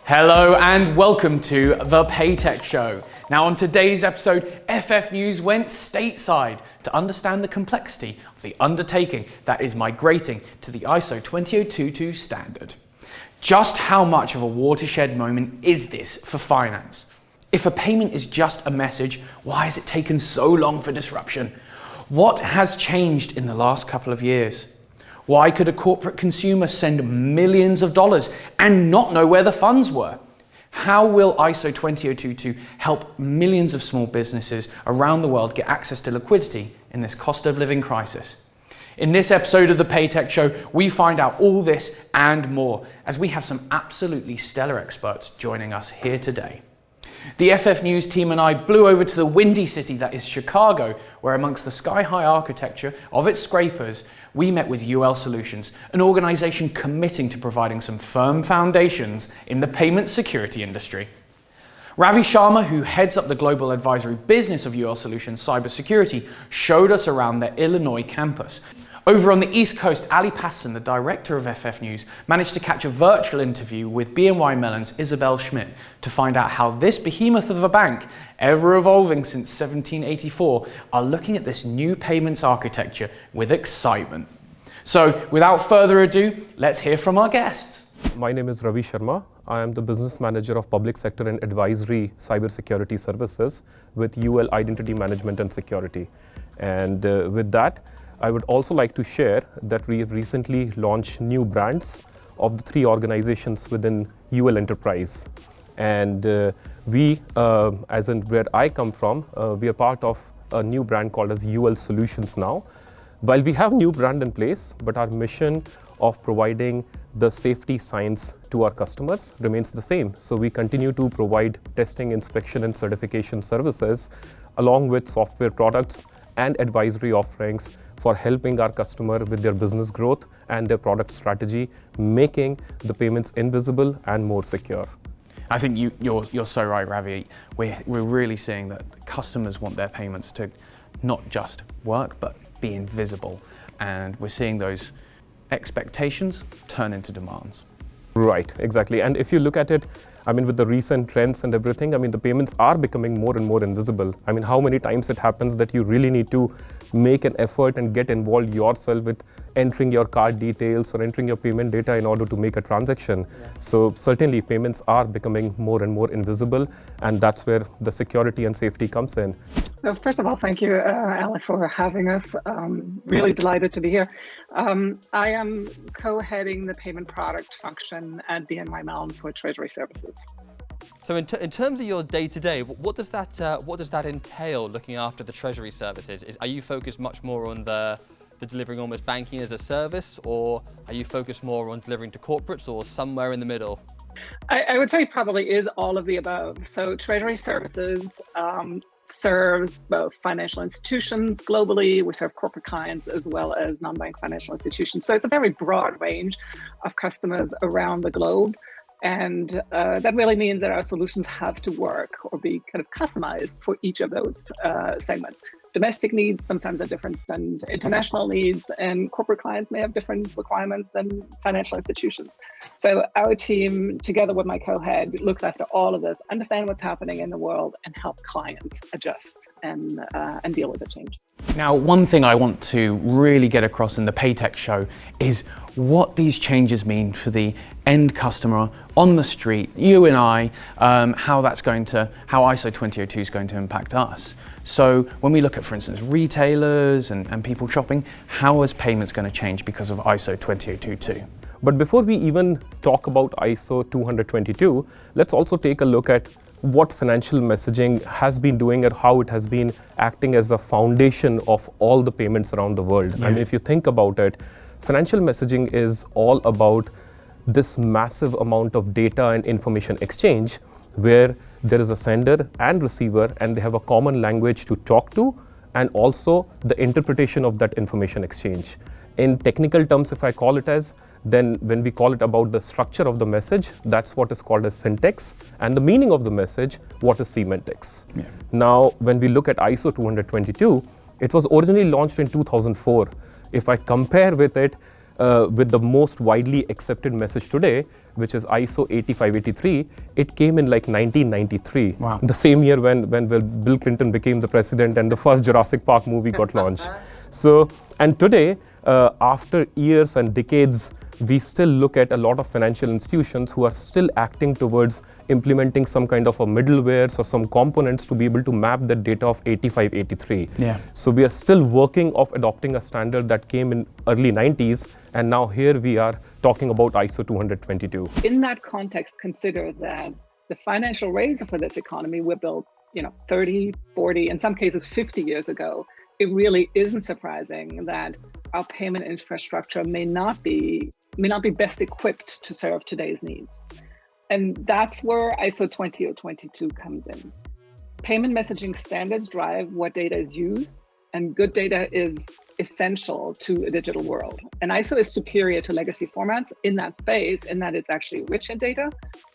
Hello and welcome to the Paytech Show. Now on today's episode, FF News went stateside to understand the complexity of the undertaking that is migrating to the ISO 20022 standard. Just how much of a watershed moment is this for finance? If a payment is just a message, why has it taken so long for disruption? What has changed in the last couple of years? Why could a corporate consumer send millions of dollars and not know where the funds were? How will ISO 20022 help millions of small businesses around the world get access to liquidity in this cost of living crisis? In this episode of the Paytech Show, we find out all this and more as we have some absolutely stellar experts joining us here today. The FF News team and I blew over to the windy city that is Chicago, where amongst the sky-high architecture of its scrapers, we met with UL Solutions, an organization committing to providing some firm foundations in the payment security industry. Ravi Sharma, who heads up the global advisory business of UL Solutions Cybersecurity, showed us around their Illinois campus. Over on the East Coast, Ali Passon, the director of FF News, managed to catch a virtual interview with BNY Mellon's Isabel Schmidt to find out how this behemoth of a bank, ever evolving since 1784, are looking at this new payments architecture with excitement. So, without further ado, let's hear from our guests. My name is Ravi Sharma. I am the business manager of public sector and advisory cybersecurity services with UL Identity Management and Security. And with that, I would also like to share that we have recently launched new brands of the three organizations within UL Enterprise. And we, as in where I come from, we are part of a new brand called as UL Solutions now. While we have new brand in place, but our mission of providing the safety science to our customers remains the same. So we continue to provide testing, inspection, and certification services along with software products and advisory offerings for helping our customer with their business growth and their product strategy, making the payments invisible and more secure. I think you're so right, Ravi. We're really seeing that customers want their payments to not just work, but be invisible. And we're seeing those expectations turn into demands. Right, exactly. And if you look at it, I mean, with the recent trends and everything, I mean, the payments are becoming more and more invisible. I mean, how many times it happens that you really need to make an effort and get involved yourself with entering your card details or entering your payment data in order to make a transaction. Yeah. So certainly payments are becoming more and more invisible, and that's where the security and safety comes in. So first of all, thank you, Alec, for having us. Really delighted to be here. I am co-heading the payment product function at BNY Mellon for Treasury Services. So in terms of your day-to-day, what does that entail, looking after the treasury services? Are you focused much more on the delivering almost banking as a service, or are you focused more on delivering to corporates, or somewhere in the middle? I would say probably is all of the above. So Treasury Services serves both financial institutions globally. We serve corporate clients as well as non-bank financial institutions. So it's a very broad range of customers around the globe. And that really means that our solutions have to work or be kind of customized for each of those segments. Domestic needs sometimes are different than international needs, and corporate clients may have different requirements than financial institutions. So our team, together with my co-head, looks after all of this, understand what's happening in the world, and help clients adjust and deal with the changes. Now, one thing I want to really get across in the Paytech Show is what these changes mean for the end customer on the street, you and I, how ISO 20022 is going to impact us. So when we look at, for instance, retailers and people shopping, how is payments going to change because of ISO 20022? But before we even talk about ISO 20022, let's also take a look at what financial messaging has been doing and how it has been acting as a foundation of all the payments around the world. Yeah. I mean, if you think about it, financial messaging is all about this massive amount of data and information exchange where there is a sender and receiver and they have a common language to talk to, and also the interpretation of that information exchange. In technical terms, if I call it as, then when we call it about the structure of the message, that's what is called as syntax, and the meaning of the message, what is semantics. Yeah. Now, when we look at ISO 20022, it was originally launched in 2004. If I compare with it, with the most widely accepted message today, which is ISO 8583, it came in like 1993. Wow. The same year when Bill Clinton became the president and the first Jurassic Park movie got launched. So, and today, after years and decades, we still look at a lot of financial institutions who are still acting towards implementing some kind of a middlewares or some components to be able to map the data of 8583. Yeah. So we are still working of adopting a standard that came in early 90s, and now here we are talking about ISO 222. In that context, consider that the financial razor for this economy were built, 30, 40, in some cases 50 years ago. It really isn't surprising that our payment infrastructure may not be best equipped to serve today's needs. And that's where ISO 20022 comes in. Payment messaging standards drive what data is used, and good data is essential to a digital world. And ISO is superior to legacy formats in that space, in that it's actually rich in data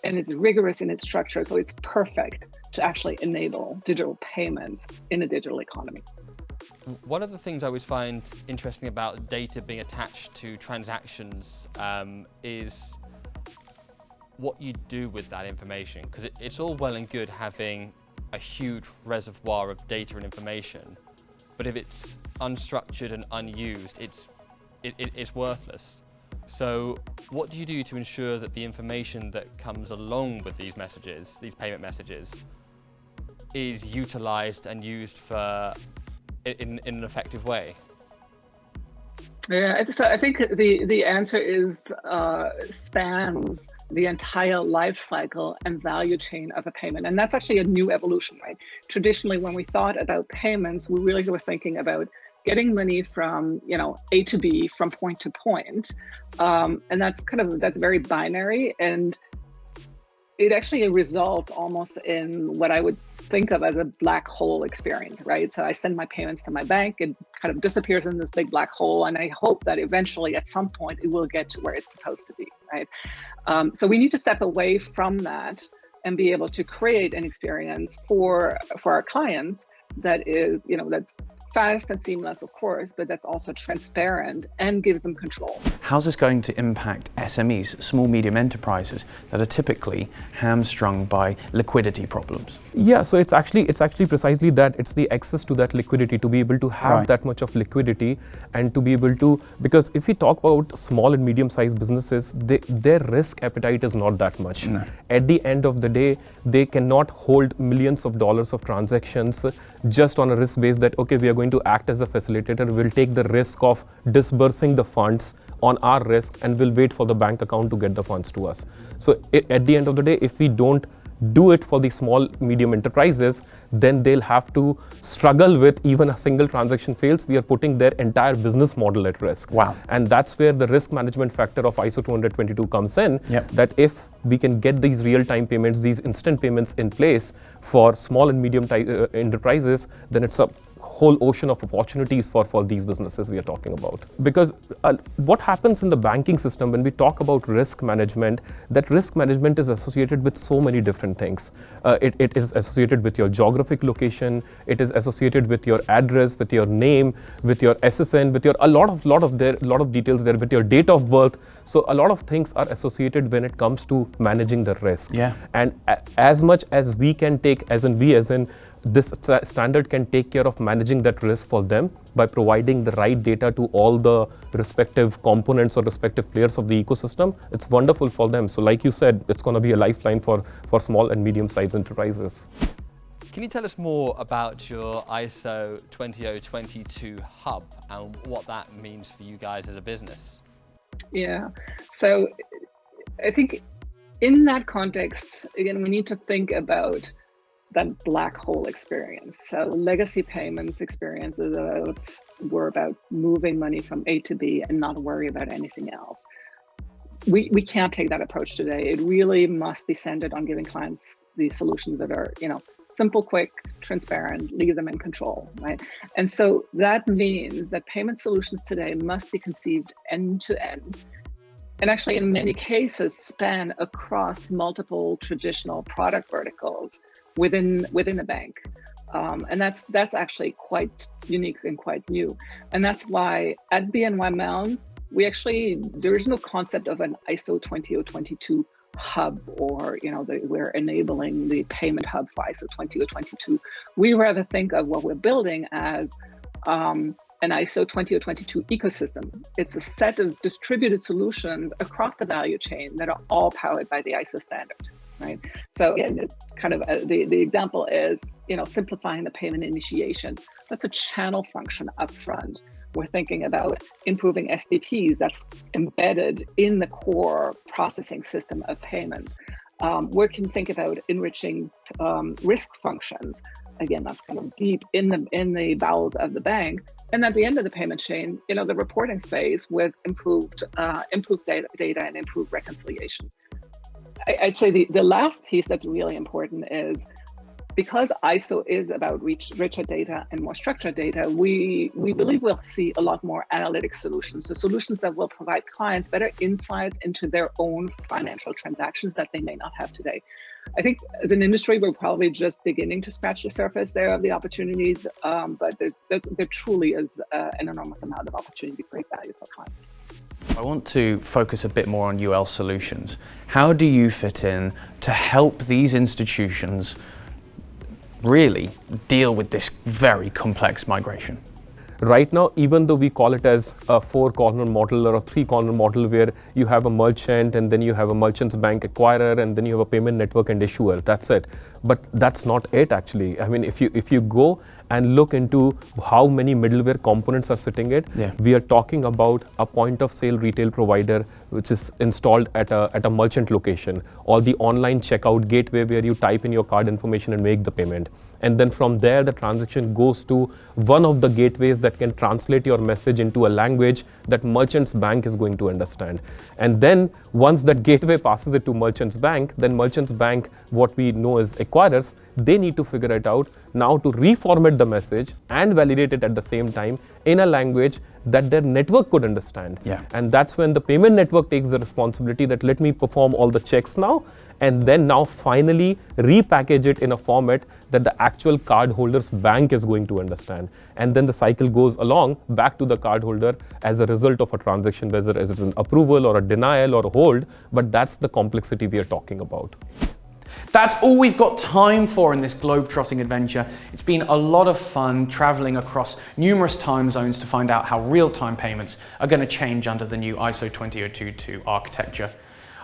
and it's rigorous in its structure. So it's perfect to actually enable digital payments in a digital economy. One of the things I always find interesting about data being attached to transactions is what you do with that information. Because it's all well and good having a huge reservoir of data and information, but if it's unstructured and unused, it's worthless. So what do you do to ensure that the information that comes along with these messages, these payment messages, is utilized and used in an effective way? Yeah, I think the answer is spans the entire life cycle and value chain of a payment. And that's actually a new evolution, right? Traditionally, when we thought about payments, we really were thinking about getting money from, A to B, from point to point. And that's very binary. And it actually results almost in what I would think of as a black hole experience, right? So I send my payments to my bank, it kind of disappears in this big black hole, and I hope that eventually at some point it will get to where it's supposed to be, right? So we need to step away from that and be able to create an experience for our clients that is, that's fast and seamless, of course, but that's also transparent and gives them control. How's this going to impact SMEs, small medium enterprises that are typically hamstrung by liquidity problems? Yeah, so it's actually precisely that. It's the access to that liquidity, to be able to have Right. that much of liquidity, and to be able to, because if we talk about small and medium-sized businesses, their risk appetite is not that much. No. At the end of the day, they cannot hold millions of dollars of transactions just on a risk base that, okay, we are going to act as a facilitator, we'll take the risk of disbursing the funds on our risk and we'll wait for the bank account to get the funds to us. So at the end of the day, if we don't do it for the small medium enterprises, then they'll have to struggle with even a single transaction fails. We are putting their entire business model at risk. Wow. And that's where the risk management factor of ISO 222 comes in. Yep. That if we can get these real-time payments, these instant payments in place for small and medium enterprises, then it's a whole ocean of opportunities for these businesses we are talking about. Because what happens in the banking system when we talk about risk management, that risk management is associated with so many different things. It is associated with your geographic location, it is associated with your address, with your name, with your SSN, with your a lot of details there, with your date of birth. So a lot of things are associated when it comes to managing the risk. Yeah. And as much as we can take, as in this standard can take care of managing that risk for them by providing the right data to all the respective components or respective players of the ecosystem. It's wonderful for them. So like you said, it's going to be a lifeline for small and medium-sized enterprises. Can you tell us more about your ISO 20022 hub and what that means for you guys as a business? Yeah, so I think in that context, again, we need to think about that black hole experience. So legacy payments experiences were about moving money from A to B and not worry about anything else. We can't take that approach today. It really must be centered on giving clients these solutions that are, simple, quick, transparent, leave them in control, right? And so that means that payment solutions today must be conceived end to end, and actually in many cases span across multiple traditional product verticals within a bank. And that's actually quite unique and quite new. And that's why at BNY Mellon, there is no concept of an ISO 20022 hub, or we're enabling the payment hub for ISO 20022. We rather think of what we're building as an ISO 20022 ecosystem. It's a set of distributed solutions across the value chain that are all powered by the ISO standard, right? So again, kind of the example is, simplifying the payment initiation. That's a channel function up front. We're thinking about improving SDPs that's embedded in the core processing system of payments. We can think about enriching risk functions. Again, that's kind of deep in the bowels of the bank. And at the end of the payment chain, the reporting space with improved data and improved reconciliation. I'd say the last piece that's really important is, because ISO is about richer data and more structured data, we believe we'll see a lot more analytic solutions. So solutions that will provide clients better insights into their own financial transactions that they may not have today. I think as an industry, we're probably just beginning to scratch the surface there of the opportunities, but there truly is an enormous amount of opportunity to create value for clients. I want to focus a bit more on UL Solutions. How do you fit in to help these institutions really deal with this very complex migration? Right now, even though we call it as a 4-corner model or a 3-corner model, where you have a merchant and then you have a merchant's bank acquirer and then you have a payment network and issuer, that's it. But that's not it actually. I mean, if you go and look into how many middleware components are sitting it, we are talking about a point of sale retail provider which is installed at a merchant location, or the online checkout gateway where you type in your card information and make the payment. And then from there, the transaction goes to one of the gateways that can translate your message into a language that merchant's bank is going to understand. And then once that gateway passes it to merchant's bank, then merchant's bank, what we know as acquirers, they need to figure it out now to reformat the message and validate it at the same time in a language that their network could understand. And that's when the payment network takes the responsibility that let me perform all the checks now, and then now finally repackage it in a format that the actual cardholder's bank is going to understand. And then the cycle goes along back to the cardholder as a result of a transaction, whether it's an approval or a denial or a hold, but that's the complexity we are talking about. That's all we've got time for in this globe-trotting adventure. It's been a lot of fun traveling across numerous time zones to find out how real-time payments are going to change under the new ISO 20022 architecture.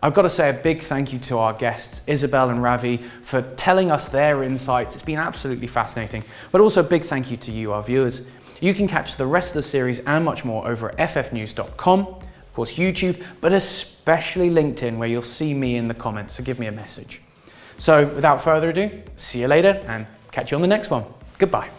I've got to say a big thank you to our guests, Isabel and Ravi, for telling us their insights. It's been absolutely fascinating. But also a big thank you to you, our viewers. You can catch the rest of the series and much more over at ffnews.com, of course YouTube, but especially LinkedIn, where you'll see me in the comments, so give me a message. So without further ado, see you later and catch you on the next one. Goodbye.